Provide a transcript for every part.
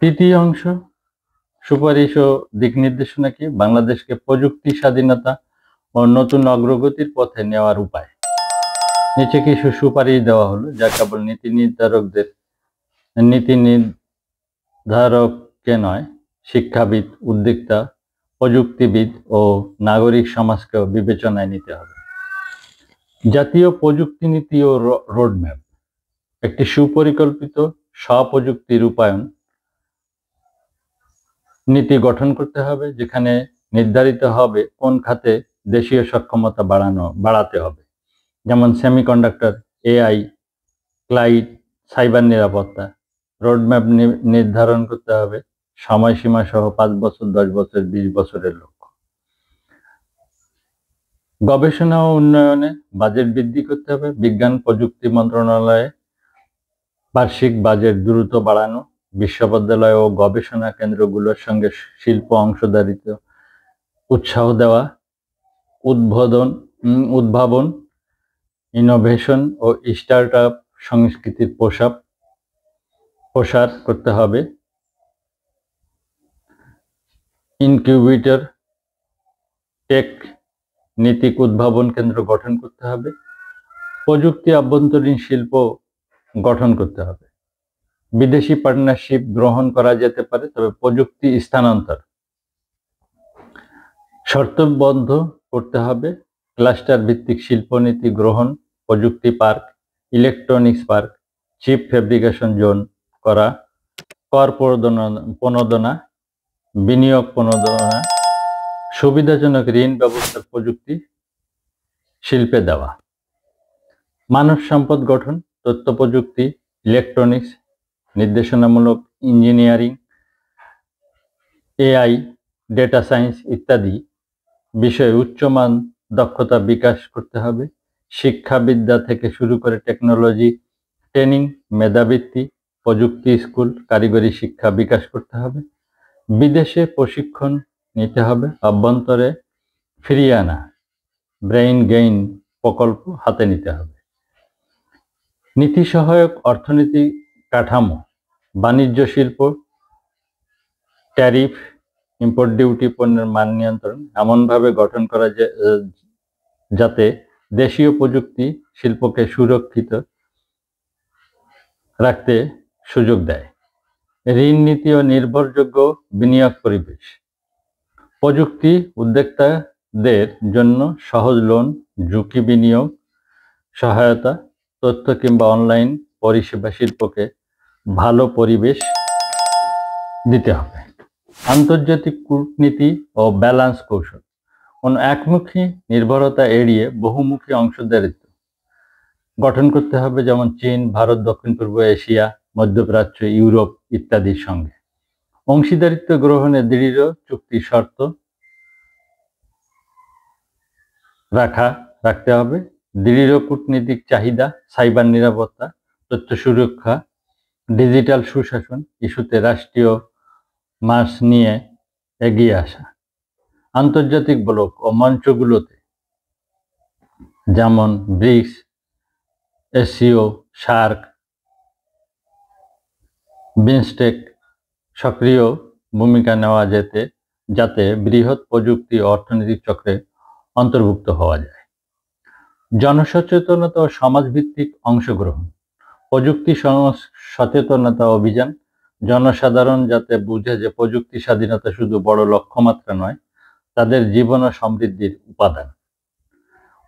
তৃতীয় অংশ সুপারিশ ও দিক নির্দেশনা কি বাংলাদেশকে প্রযুক্তি স্বাধীনতা ও নতুন অগ্রগতির পথে নেওয়ার উপায়। নিচে কিছু সুপারিশ দেওয়া হলো যা কেবল নীতি নির্ধারককে নয়, শিক্ষাবিদ, উদ্যোক্তা, প্রযুক্তিবিদ ও নাগরিক সমাজকেও বিবেচনায় নিতে হবে। জাতীয় প্রযুক্তি নীতি ও রোডম্যাপ, একটি সুপরিকল্পিত স্বপ্রযুক্তি রূপায়ণ নীতি গঠন করতে হবে, যেখানে নির্ধারিত হবে কোন খাতে দেশীয় সক্ষমতা বাড়াতে হবে, যেমন সেমিকন্ডাক্টর, এআই, ক্লাউড, সাইবার নিরাপত্তা। রোডম্যাপ নির্ধারণ করতে হবে সময়সীমা সহ 5 বছর, 10 বছর, 20 বছরের লক্ষ্য। গবেষণা ও উন্নয়নে বাজেট বৃদ্ধি করতে হবে। বিজ্ঞান প্রযুক্তি মন্ত্রণালয়ে বার্ষিক বাজেট দ্রুত বাড়ানো, বিশ্ববিদ্যালয় ও গবেষণা কেন্দ্রগুলোর সঙ্গে শিল্প অংশীদারিত্ব উৎসাহ দেওয়া, উদ্ভাবন, ইনোভেশন ও স্টার্টআপ সংস্কৃতির প্রসার করতে হবে। ইনকিউবেটর, টেক নীতিক উদ্ভাবন কেন্দ্র গঠন করতে হবে। প্রযুক্তি আভ্যন্তরীণ শিল্প গঠন করতে হবে। বিদেশি পার্টনারশিপ গ্রহণ করা যেতে পারে, তবে প্রযুক্তি স্থানান্তর শর্তবদ্ধ করতে হবে। ক্লাস্টার ভিত্তিক শিল্পনীতি গ্রহণ, প্রযুক্তি park, electronics park, chip fabrication zone করা, কর প্রণোদনা, বিনিয়োগ প্রণোদনা, সুবিধাজনক ঋণ ব্যবস্থা প্রযুক্তি শিল্পে দেওয়া। মানব সম্পদ গঠন, তথ্য প্রযুক্তি, ইলেকট্রনিক্স, নির্দেশনামূলক ইঞ্জিনিয়ারিং, এআই, ডেটা সায়েন্স ইত্যাদি বিষয়ে উচ্চমান দক্ষতা বিকাশ করতে হবে। শিক্ষাবিদ্যা থেকে শুরু করে টেকনোলজি ট্রেনিং, মেধাবৃত্তি, প্রযুক্তি স্কুল, কারিগরি শিক্ষা বিকাশ করতে হবে। বিদেশে প্রশিক্ষণ নিতে হবে। অভ্যন্তরে ফিরিয়ে আনা ব্রেইন গেইন প্রকল্প হাতে নিতে হবে। নীতি সহায়ক অর্থনীতি কাঠামো, বাণিজ্য শিল্প, ট্যারিফ, ইম্পোর্ট ডিউটি, পণ্যের মান নিয়ন্ত্রণ এমনভাবে গঠন করা যাতে দেশীয় প্রযুক্তি শিল্পকে সুরক্ষিত রাখতে সুযোগ দেয়। ঋণ নীতি ও নির্ভরযোগ্য বিনিয়োগ পরিবেশ, প্রযুক্তি উদ্যোক্তাদের জন্য সহজ লোন, ঝুঁকি বিনিয়োগ সহায়তা, তথ্য কিংবা অনলাইন পরিষেবা শিল্পকে ভালো পরিবেশ দিতে হবে। আন্তর্জাতিক কূটনীতি ও ব্যালান্স কৌশল, কোন একমুখী নির্ভরতা এড়িয়ে বহুমুখী অংশীদারিত্ব গঠন করতে হবে, যেমন চীন, ভারত, দক্ষিণ পূর্ব এশিয়া, মধ্যপ্রাচ্য, ইউরোপ ইত্যাদির সঙ্গে। অংশীদারিত্ব গ্রহণে দৃঢ় চুক্তি শর্ত রাখতে হবে। দৃঢ় কূটনীতিক চাহিদা, সাইবার নিরাপত্তা, তথ্য সুরক্ষা, ডিজিটাল সুশাসন ইস্যুতে রাষ্ট্রীয় মার্চ নিয়ে এগিয়ে আসা। আন্তর্জাতিক ব্লক ও মঞ্চগুলোতে যেমন ব্রিক্স, এসসিও, সার্ক, বিমস্টেক সক্রিয় ভূমিকা নেওয়া যাতে বৃহৎ প্রযুক্তি ও অর্থনৈতিক চক্রে অন্তর্ভুক্ত হওয়া যায়। জনসচেতনতা ও সমাজভিত্তিক অংশগ্রহণ, প্রযুক্তি সচেতনতা অভিযান, জনসাধারণ যাতে বুঝে যে প্রযুক্তি স্বাধীনতা শুধু বড় লক্ষ্যমাত্রা নয়, তাদের জীবন ও সমৃদ্ধির উপাদান।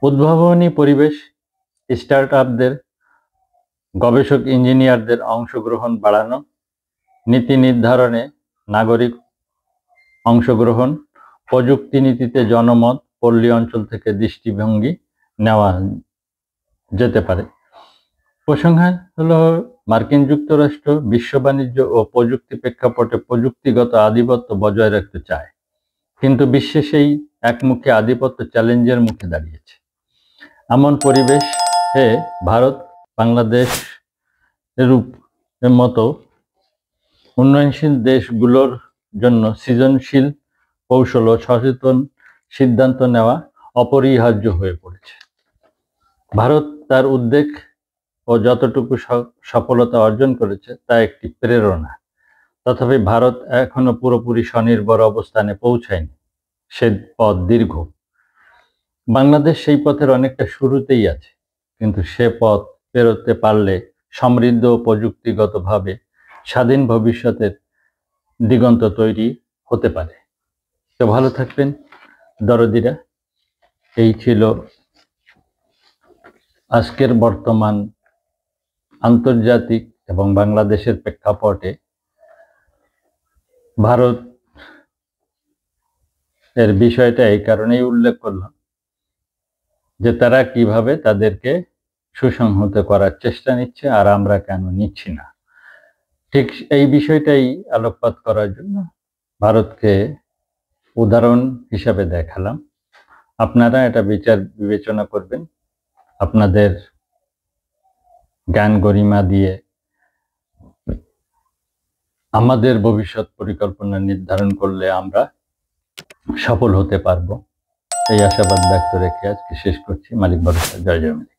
উদ্ভাবনী পরিবেশ, স্টার্টআপদের, গবেষক ইঞ্জিনিয়ারদের অংশগ্রহণ বাড়ানো, নীতি নির্ধারণে নাগরিক অংশগ্রহণ, প্রযুক্তি নীতিতে জনমত, পল্লী অঞ্চল থেকে দৃষ্টিভঙ্গি নেওয়া যেতে পারে। উপসংহার হলো, মার্কিন যুক্তরাষ্ট্র বিশ্ব বাণিজ্য ও প্রযুক্তি প্রেক্ষাপটে প্রযুক্তিগত আধিপত্য বজায় রাখতে চায়, কিন্তু বিশ্বে সেই একমুখী আধিপত্য চ্যালেঞ্জের মুখে দাঁড়িয়েছে। এমন পরিবেশে ভারত, বাংলাদেশ এর মতো উন্নয়নশীল দেশগুলোর জন্য সৃজনশীল কৌশল ও সচেতন সিদ্ধান্ত নেওয়া অপরিহার্য হয়ে পড়েছে। ভারত তার উদ্বেগ ও যতটুকু সফলতা অর্জন করেছে তা একটি প্রেরণা। তথাপি ভারত এখনো পুরোপুরি স্বনির্ভর অবস্থানে পৌঁছায়নি। সে পথ দীর্ঘ। বাংলাদেশ সেই পথের অনেকটা শুরুতেই আছে, কিন্তু সে পথ পেরোতে পারলে সমৃদ্ধ ও প্রযুক্তিগতভাবে স্বাধীন ভবিষ্যতের দিগন্ত তৈরি হতে পারে। তো ভালো থাকবেন দরদিরা। এই ছিল আজকের বর্তমান আন্তর্জাতিক এবং বাংলাদেশের প্রেক্ষাপটে ভারত এর বিষয়টা এই কারণেই উল্লেখ করলাম যে তারা কিভাবে তাদেরকে সুসংহত করার চেষ্টা নিচ্ছে, আর আমরা কেন নিচ্ছি না। ঠিক এই বিষয়টাই আলোকপাত করার জন্য ভারতকে উদাহরণ হিসাবে দেখালাম। আপনারা এটা বিচার বিবেচনা করবেন, আপনাদের জ্ঞান গরিমা দিয়ে আমাদের ভবিষ্যৎ পরিকল্পনা নির্ধারণ করলে আমরা সফল হতে পারবো। এই আশাবাদ ব্যক্ত রেখে আজকে শেষ করছি। মালিক ভরসা। জয় জয়।